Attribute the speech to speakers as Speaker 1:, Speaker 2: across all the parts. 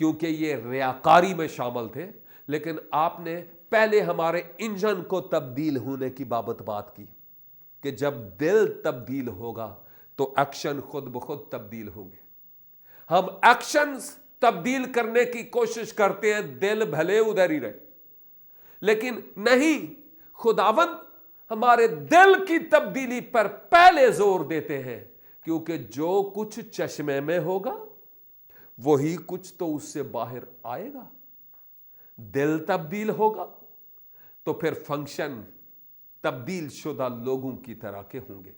Speaker 1: کیونکہ یہ ریاکاری میں شامل تھے، لیکن آپ نے پہلے ہمارے انجن کو تبدیل ہونے کی بات کی کہ جب دل تبدیل ہوگا تو ایکشن خود بخود تبدیل ہوں گے۔ ہم ایکشنز تبدیل کرنے کی کوشش کرتے ہیں، دل بھلے ادھر ہی رہے، لیکن نہیں، خداوند ہمارے دل کی تبدیلی پر پہلے زور دیتے ہیں، کیونکہ جو کچھ چشمے میں ہوگا وہی کچھ تو اس سے باہر آئے گا۔ دل تبدیل ہوگا تو پھر فنکشن تبدیل شدہ لوگوں کی طرح کے ہوں گے،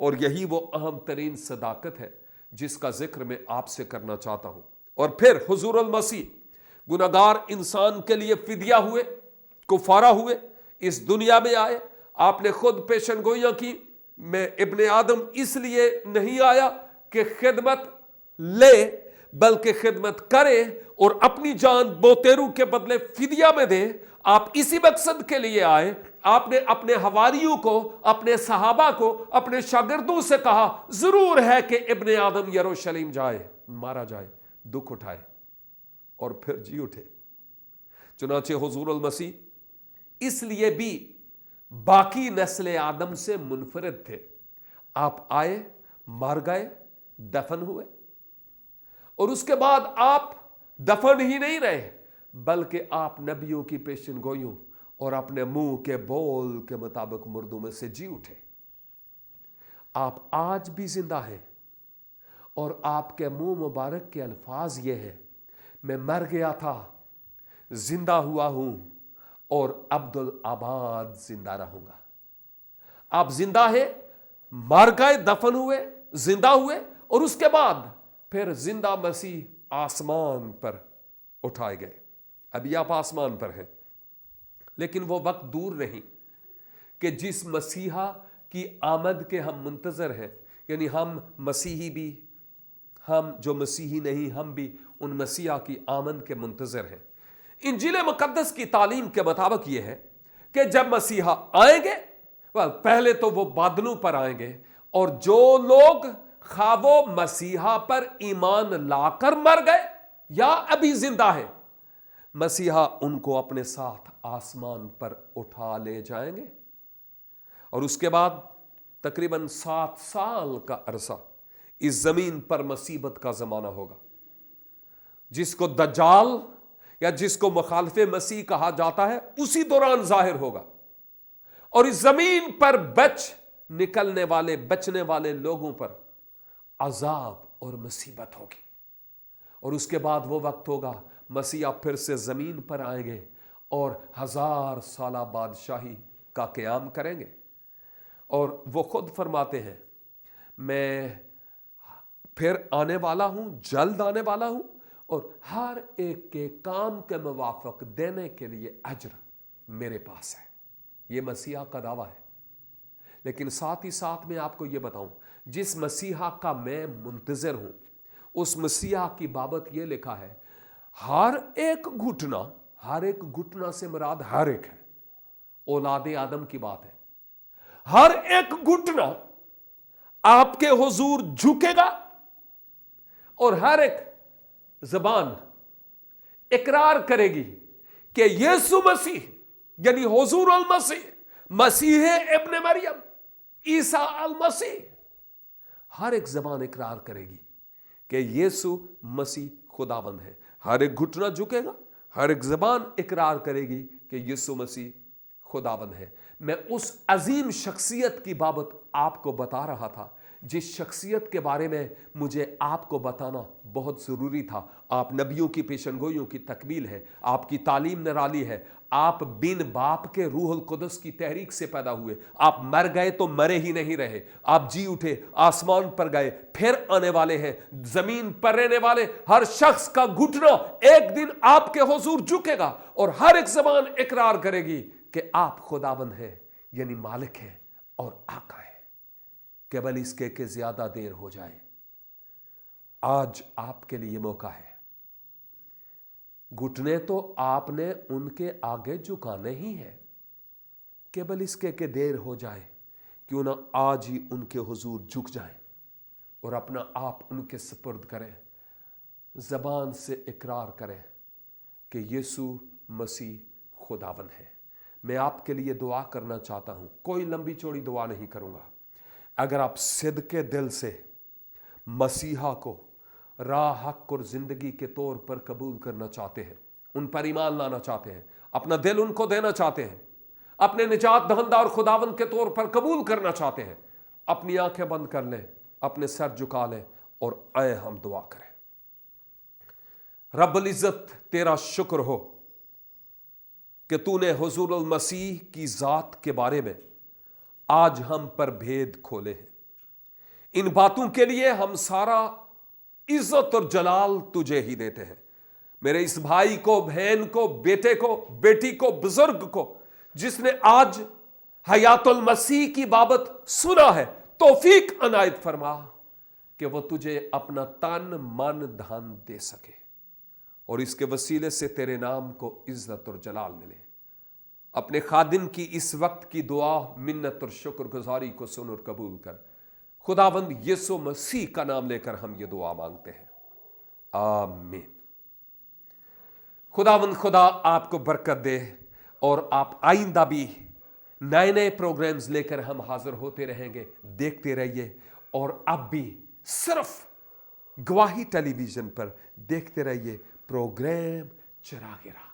Speaker 1: اور یہی وہ اہم ترین صداقت ہے جس کا ذکر میں آپ سے کرنا چاہتا ہوں۔ اور پھر حضور المسیح گناہگار انسان کے لیے فدیہ ہوئے، کفارہ ہوئے، اس دنیا میں آئے۔ آپ نے خود پیشن گوئیاں کی، میں ابن آدم اس لیے نہیں آیا کہ خدمت لے بلکہ خدمت کرے اور اپنی جان بوتیرو کے بدلے فدیہ میں دے۔ آپ اسی مقصد کے لیے آئے۔ آپ نے اپنے حواریوں کو، اپنے صحابہ کو، اپنے شاگردوں سے کہا ضرور ہے کہ ابن آدم یروشلم جائے، مارا جائے، دکھ اٹھائے، اور پھر جی اٹھے۔ چنانچہ حضور المسیح اس لیے بھی باقی نسل آدم سے منفرد تھے۔ آپ آئے، مر گئے، دفن ہوئے، اور اس کے بعد آپ دفن ہی نہیں رہے بلکہ آپ نبیوں کی پیشن گوئیوں اور اپنے منہ کے بول کے مطابق مردوں میں سے جی اٹھے۔ آپ آج بھی زندہ ہیں، اور آپ کے منہ مبارک کے الفاظ یہ ہیں، میں مر گیا تھا، زندہ ہوا ہوں، اور عبدالآباد زندہ رہوں گا۔ آپ زندہ ہیں، مر گئے، دفن ہوئے، زندہ ہوئے، اور اس کے بعد پھر زندہ مسیح آسمان پر اٹھائے گئے۔ ابھی آپ آسمان پر ہیں، لیکن وہ وقت دور نہیں کہ جس مسیحا کی آمد کے ہم منتظر ہیں، یعنی ہم مسیحی بھی، ہم جو مسیحی نہیں ہم بھی ان مسیحا کی آمد کے منتظر ہیں۔ انجیل مقدس کی تعلیم کے مطابق یہ ہے کہ جب مسیحا آئیں گے، پہلے تو وہ بادلوں پر آئیں گے، اور جو لوگ خواہ وہ مسیحا پر ایمان لا کر مر گئے یا ابھی زندہ ہیں، مسیحا ان کو اپنے ساتھ آسمان پر اٹھا لے جائیں گے، اور اس کے بعد تقریباً 7 سال کا عرصہ اس زمین پر مصیبت کا زمانہ ہوگا، جس کو دجال یا جس کو مخالف مسیح کہا جاتا ہے اسی دوران ظاہر ہوگا، اور اس زمین پر بچنے والے لوگوں پر عذاب اور مصیبت ہوگی۔ اور اس کے بعد وہ وقت ہوگا مسیح پھر سے زمین پر آئیں گے اور 1000 سالہ بادشاہی کا قیام کریں گے، اور وہ خود فرماتے ہیں میں پھر آنے والا ہوں، جلد آنے والا ہوں، اور ہر ایک کے کام کے موافق دینے کے لیے اجر میرے پاس ہے۔ یہ مسیحا کا دعویٰ ہے، لیکن ساتھ ہی ساتھ میں آپ کو یہ بتاؤں، جس مسیحا کا میں منتظر ہوں اس مسیحا کی بابت یہ لکھا ہے، ہر ایک گھٹنا سے مراد ہر ایک ہے، اولاد آدم کی بات ہے۔ ہر ایک گھٹنا آپ کے حضور جھکے گا، اور ہر ایک زبان اقرار کرے گی کہ یسوع مسیح یعنی حضور المسیح، مسیح ابن مریم، عیسیٰ المسیح، ہر ایک زبان اقرار کرے گی کہ یسوع مسیح خداوند ہے۔ ہر ایک گھٹنا جھکے گا، ہر ایک زبان اقرار کرے گی کہ یسوع مسیح خداوند ہے۔ میں اس عظیم شخصیت کی بابت آپ کو بتا رہا تھا، جس شخصیت کے بارے میں مجھے آپ کو بتانا بہت ضروری تھا۔ آپ نبیوں کی پیشن گوئیوں کی تکمیل ہے، آپ کی تعلیم نرالی ہے، آپ بن باپ کے روح القدس کی تحریک سے پیدا ہوئے، آپ مر گئے تو مرے ہی نہیں رہے، آپ جی اٹھے، آسمان پر گئے، پھر آنے والے ہیں۔ زمین پر رہنے والے ہر شخص کا گھٹنا ایک دن آپ کے حضور جھکے گا، اور ہر ایک زبان اقرار کرے گی کہ آپ خداوند ہیں، یعنی مالک ہیں اور آقا ہیں۔ کیبل اس کے کہ زیادہ دیر ہو جائے، آج آپ کے لیے موقع ہے۔ گھٹنے تو آپ نے ان کے آگے جھکانے ہی ہیں، کیبل اس کے کہ دیر ہو جائے، کیوں نہ آج ہی ان کے حضور جھک جائیں اور اپنا آپ ان کے سپرد کریں۔ زبان سے اقرار کریں کہ یسوع مسیح خداوند ہے۔ میں آپ کے لیے دعا کرنا چاہتا ہوں، کوئی لمبی چوڑی دعا نہیں کروں گا۔ اگر آپ صدقے دل سے مسیحا کو راہ، حق اور زندگی کے طور پر قبول کرنا چاہتے ہیں، ان پر ایمان لانا چاہتے ہیں، اپنا دل ان کو دینا چاہتے ہیں، اپنے نجات دہندہ اور خداوند کے طور پر قبول کرنا چاہتے ہیں، اپنی آنکھیں بند کر لیں، اپنے سر جھکا لیں اور آئے ہم دعا کریں۔ رب العزت تیرا شکر ہو کہ تو نے حضور المسیح کی ذات کے بارے میں آج ہم پر بھید کھولے ہیں۔ ان باتوں کے لیے ہم سارا عزت اور جلال تجھے ہی دیتے ہیں۔ میرے اس بھائی کو، بہن کو، بیٹے کو، بیٹی کو، بزرگ کو جس نے آج حیات المسیح کی بابت سنا ہے، توفیق عنایت فرما کہ وہ تجھے اپنا تن من دھن دے سکے اور اس کے وسیلے سے تیرے نام کو عزت اور جلال ملے۔ اپنے خادم کی اس وقت کی دعا، منت اور شکر گزاری کو سن اور قبول کر۔ خداوند یسوع مسیح کا نام لے کر ہم یہ دعا مانگتے ہیں، آمین۔ خداوند خدا آپ کو برکت دے اور آپ آئندہ بھی نئے نئے پروگرامز لے کر ہم حاضر ہوتے رہیں گے، دیکھتے رہیے۔ اور اب بھی صرف گواہی ٹیلی ویژن پر دیکھتے رہیے پروگرام چراغ راہ۔